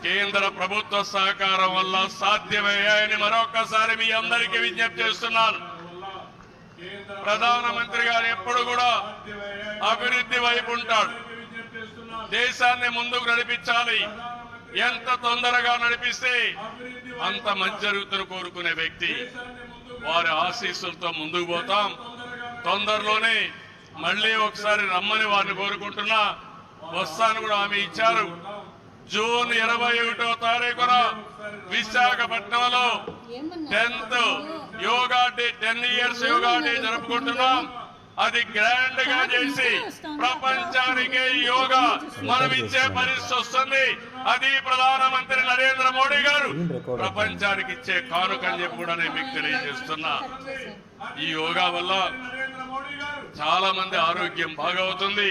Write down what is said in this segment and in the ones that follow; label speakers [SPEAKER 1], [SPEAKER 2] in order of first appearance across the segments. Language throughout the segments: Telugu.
[SPEAKER 1] కేంద్ర ప్రభుత్వ సహకారం వల్ల సాధ్యమయ్యాయని మరొకసారి మీ అందరికీ విజ్ఞప్తి చేస్తున్నాను. ప్రధానమంత్రి గారు ఎప్పుడు కూడా అభివృద్ధి వైపు ఉంటాడు. దేశాన్ని ముందుకు నడిపించాలి. ఎంత తొందరగా నడిపిస్తే అంత మంచి జరుగుతున్న కోరుకునే వ్యక్తి. వారి ఆశీస్సులతో ముందుకు పోతాం. తొందరలోనే మళ్ళీ ఒకసారి రమ్మని వారిని కోరుకుంటున్నా. వస్తాను కూడా హామీ ఇచ్చారు. జూన్ 21వ తారీఖున విశాఖపట్నంలో 10th yoga day, 10 years yoga day జరుపుకుంటున్నాం. అది గ్రాండ్ గా చేసి ప్రపంచానికి యోగా మనం ఇచ్చే పరిస్థితి వస్తుంది. అది ప్రధానమంత్రి నరేంద్ర మోడీ గారు ప్రపంచానికి ఇచ్చే కానుక అని చెప్పి కూడా నేను మీకు తెలియజేస్తున్నా. ఈ యోగా వల్ల చాలా మంది ఆరోగ్యం బాగవుతుంది,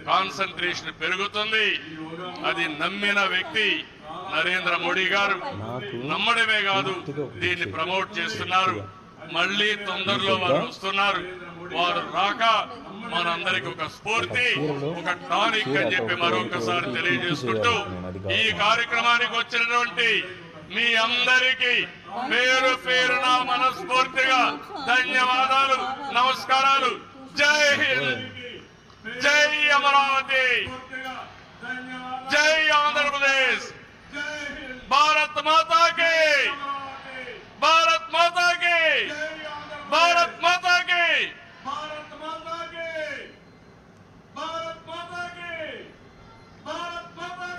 [SPEAKER 1] కాన్సంట్రేషన్ పెరుగుతుంది. అది నమ్మిన వ్యక్తి నరేంద్ర మోడీ గారు. నమ్మడమే కాదు, దీన్ని ప్రమోట్ చేస్తున్నారు. మళ్ళీ తొందరలో వారు వస్తున్నారు. వారు రాక మనందరికి ఒక స్ఫూర్తి, ఒక టానిక్ అని చెప్పి మరొకసారి తెలియజేసుకుంటూ ఈ కార్యక్రమానికి వచ్చినటువంటి మీ అందరికీ పేరు పేరున మనస్ఫూర్తిగా ధన్యవాదాలు, నమస్కారాలు. జై హింద్, జై అమరావతి, జై ఆంధ్రప్రదేశ్, భారత్ మాతా కి, భారత్ మాతా కి, భారత్ మాతా కి.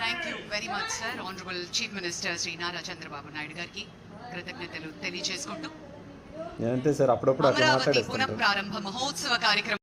[SPEAKER 2] Thank you very much, sir. Honorable Chief Minister Sri Nara Chandrababu Naidu గారికి కృతజ్ఞతలు తెలియజేసుకుంటూ
[SPEAKER 3] అంతే సార్, అప్పుడప్పుడు అట్లా
[SPEAKER 2] అమరావతి
[SPEAKER 3] మాట్లాడేస్తాను.
[SPEAKER 2] పునఃప్రారంభ మహోత్సవ కార్యక్రమం